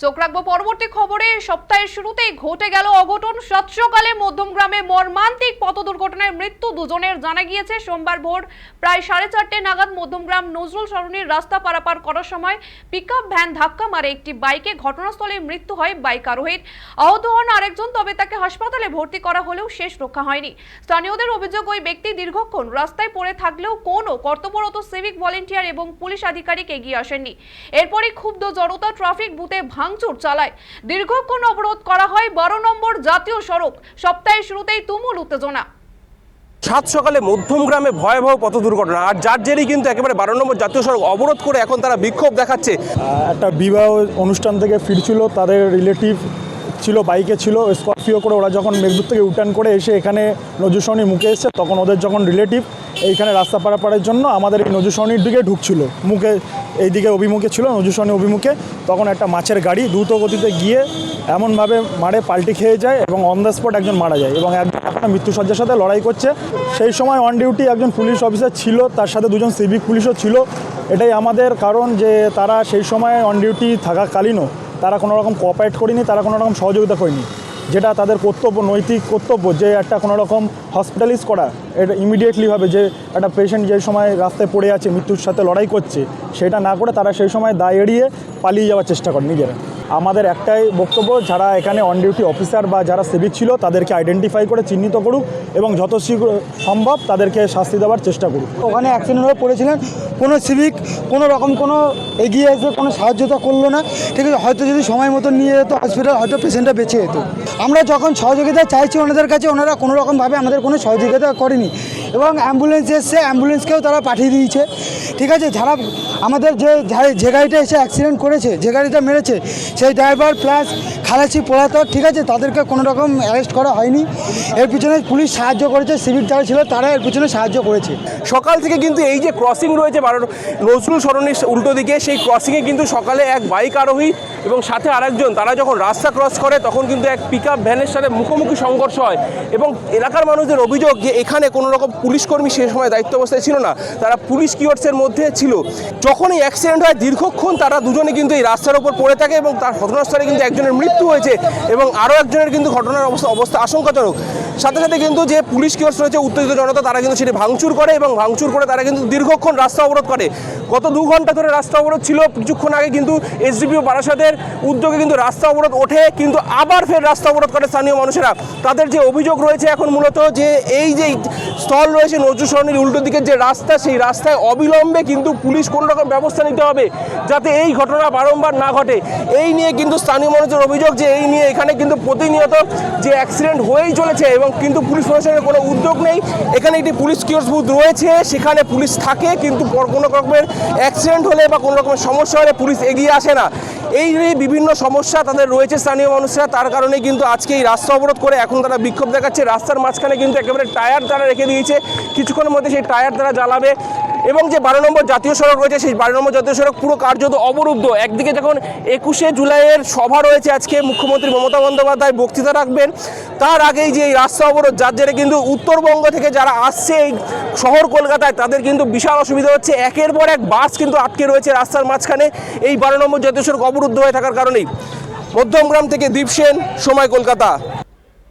চোখ রাখবো পরবর্তী খবরে। সপ্তাহের শুরুতেই ঘটে গেল অঘটন। সাত সকালে মধ্যমগ্রামে মর্মান্তিক পথ দুর্ঘটনায় মৃত্যু দুজনের। জানা গিয়েছে সোমবার ভোর প্রায় 4:30 নাগাদ মধ্যমগ্রাম নজরুল সরণির রাস্তা পারাপার করার সময় পিকআপ ভ্যান ধাক্কা মারে একটি বাইকে। ঘটনাস্থলে মৃত্যু হয় বাইক আরোহীর। আহত হন আরেকজন, তবে তাকে হাসপাতালে ভর্তি করা হলেও শেষ রক্ষা হয়নি। স্থানীয়দের অভিযোগ, ওই ব্যক্তি দীর্ঘক্ষণ রাস্তায় পড়ে থাকলেও কোনো কর্তব্যরত সিভিক ভলেন্টিয়ার এবং পুলিশ আধিকারিক এগিয়ে আসেননি। এরপরই ক্ষুব্ধ জনতা ট্রাফিক বুথে ভাঙচুর চালায়। দীর্ঘক্ষণ অবরোধ করা হয় 12 নম্বর জাতীয় সড়ক। সপ্তাহের শুরুতেই তুমুল উত্তেজনা। সাত সকালে মধ্যমগ্রামে ভয়াবহ পথ দুর্ঘটনা, আর যার জেরেই কিন্তু একেবারে 12 নম্বর জাতীয় সড়ক অবরোধ করে এখন তারা বিক্ষোভ দেখাচ্ছে। একটা বিবাহ অনুষ্ঠান থেকে ফিরছিল, তাদের রিলেটিভ ছিল, বাইকে ছিল, স্করপিও করে। ওরা যখন মেঘদূর থেকে উঠান করে এসে এখানে নজরুলসরণির মুখে এসছে, তখন ওদের যখন রিলেটিভ এইখানে রাস্তা পারাপারের জন্য আমাদের এই নজরুলসরণির দিকে ঢুকছিল, মুখে এইদিকে অভিমুখে ছিল, নজরুলসরণির অভিমুখে, তখন একটা মাছের গাড়ি দ্রুত গতিতে গিয়ে এমনভাবে মারে পাল্টি খেয়ে যায় এবং অন দ্য স্পট একজন মারা যায় এবং একজন একটা মৃত্যুসজ্জার সাথে লড়াই করছে। সেই সময় অন ডিউটি একজন পুলিশ অফিসার ছিল, তার সাথে দুজন সিভিক পুলিশও ছিল। এটাই আমাদের কারণ যে তারা সেই সময় অন ডিউটি থাকাকালীনও তারা কোনো রকম কোঅপারেট করেনি, তারা কোনো রকম সহযোগিতা করেনি, যেটা তাদের কর্তব্য, নৈতিক কর্তব্য, যে একটা কোনো রকম হসপিটালাইজ করা। এটা ইমিডিয়েটলিভাবে যে একটা পেশেন্ট যে সময় রাস্তায় পড়ে আছে, মৃত্যুর সাথে লড়াই করছে, সেটা না করে তারা সেই সময় দায় এড়িয়ে পালিয়ে যাওয়ার চেষ্টা করে নিজেরা। আমাদের একটাই বক্তব্য, যারা এখানে অন ডিউটি অফিসার বা যারা সিভিক ছিল তাদেরকে আইডেন্টিফাই করে চিহ্নিত করুক এবং যত শীঘ্র সম্ভব তাদেরকে শাস্তি দেওয়ার চেষ্টা করুক। ওখানে অ্যাক্সিডেন্ট হয়ে পড়েছিলেন, কোনো সিভিক কোনো রকম কোনো এগিয়ে এসে কোনো সাহায্যতা করলো না। ঠিক আছে, হয়তো যদি সময় মতো নিয়ে যেত হসপিটাল, হয়তো পেশেন্টটা বেঁচে যেত। আমরা যখন সহযোগিতা চাইছি ওনাদের কাছে, ওনারা কোনো রকমভাবে আমাদের কোনো সহযোগিতা করেনি এবং অ্যাম্বুলেন্স এসছে, অ্যাম্বুলেন্সকেও তারা পাঠিয়ে দিয়েছে। ঠিক আছে, যারা আমাদের যে গাড়িটা এসে অ্যাক্সিডেন্ট করেছে, যে গাড়িটা মেরেছে, সেই ড্রাইভার প্লাস খালাসি পলাতক, ঠিক আছে, তাদেরকে কোনো রকম অ্যারেস্ট করা হয়নি। এর পিছনে পুলিশ সাহায্য করেছে, সিভিক যারা ছিল তারা এর পিছনে সাহায্য করেছে। সকাল থেকে কিন্তু এই যে ক্রসিং রয়েছে নজরুল সরণির উল্টো দিকে, সেই ক্রসিংয়ে কিন্তু সকালে এক বাইক আরোহী এবং সাথে আরেকজন, তারা যখন রাস্তা ক্রস করে তখন কিন্তু এক পিকআপ ভ্যানের সাথে মুখোমুখি সংঘর্ষ হয় এবং এলাকার মানুষদের অভিযোগ যে এখানে কোনো রকম পুলিশকর্মী সে সময় দায়িত্ব অবস্থায় ছিল না, তারা পুলিশ কিওয়ার্ডসের মধ্যে ছিল। যখনই অ্যাক্সিডেন্ট হয় দীর্ঘক্ষণ তারা দুজনে কিন্তু এই রাস্তার উপর পড়ে থাকে এবং তার ঘটনাস্থলে কিন্তু একজনের মৃত্যু হয়েছে এবং আরও একজনের কিন্তু ঘটনার অবস্থা আশঙ্কাজনক। সাথে সাথে কিন্তু যে পুলিশ কিওয়ার্ডস রয়েছে, উত্তেজিত জনতা তারা কিন্তু সেটি ভাঙচুর করে এবং ভাঙচুর করে তারা কিন্তু দীর্ঘক্ষণ রাস্তা অবরোধ করে। গত 2 ঘন্টা ধরে রাস্তা অবরোধ ছিল। কিছুক্ষণ আগে কিন্তু এসডিপিও বারাসাতের উদ্যোগে কিন্তু রাস্তা অবরোধ ওঠে, কিন্তু আবার ফের রাস্তা অবরোধ করে স্থানীয় মানুষেরা। তাদের যে অভিযোগ রয়েছে এখন মূলত যে এই যে স্থল রয়েছে নজরুল সরণির উল্টো দিকের যে রাস্তা, সেই রাস্তায় অবিলম্বে কিন্তু পুলিশ কোনো রকম ব্যবস্থা নিতে হবে যাতে এই ঘটনা বারংবার না ঘটে। এই নিয়ে কিন্তু স্থানীয় মানুষের অভিযোগ যে এই নিয়ে এখানে কিন্তু প্রতিনিয়ত যে অ্যাক্সিডেন্ট হয়েই চলেছে এবং কিন্তু পুলিশ প্রশাসনের কোনো উদ্যোগ নেই। এখানে একটি পুলিশ কিওস্ক বুথ রয়েছে, সেখানে পুলিশ থাকে, কিন্তু কোনো রকমের অ্যাক্সিডেন্ট হলে বা কোনো রকমের সমস্যা হলে পুলিশ এগিয়ে আসে না। এই বিভিন্ন সমস্যা তাদের রয়েছে স্থানীয় মানুষরা, তার কারণে কিন্তু আজকে এই রাস্তা অবরোধ করে এখন তারা বিক্ষোভ দেখাচ্ছে। রাস্তার মাঝখানে কিন্তু একেবারে টায়ার তারা রেখে দিয়েছে, কিছুক্ষণের মধ্যে সেই টায়ার তারা জ্বালাবে এবং যে 12 নম্বর জাতীয় সড়ক রয়েছে, সেই 12 নম্বর জাতীয় সড়ক পুরো কার্যত অবরুদ্ধ। একদিকে যখন 21শে জুলাইয়ের সভা রয়েছে, আজকে মুখ্যমন্ত্রী মমতা বন্দ্যোপাধ্যায় বক্তৃতা রাখবেন, তার আগেই যে এই রাস্তা অবরোধ, যার জেরে কিন্তু উত্তরবঙ্গ থেকে যারা আসছে এই শহর কলকাতায় তাদের কিন্তু বিশাল অসুবিধা হচ্ছে। একের পর এক বাস কিন্তু আটকে রয়েছে রাস্তার মাঝখানে এই 12 নম্বর জাতীয় সড়ক অবরুদ্ধ হয়ে থাকার কারণেই। মধ্যমগ্রাম থেকে দীপ সেন, সময় কলকাতা।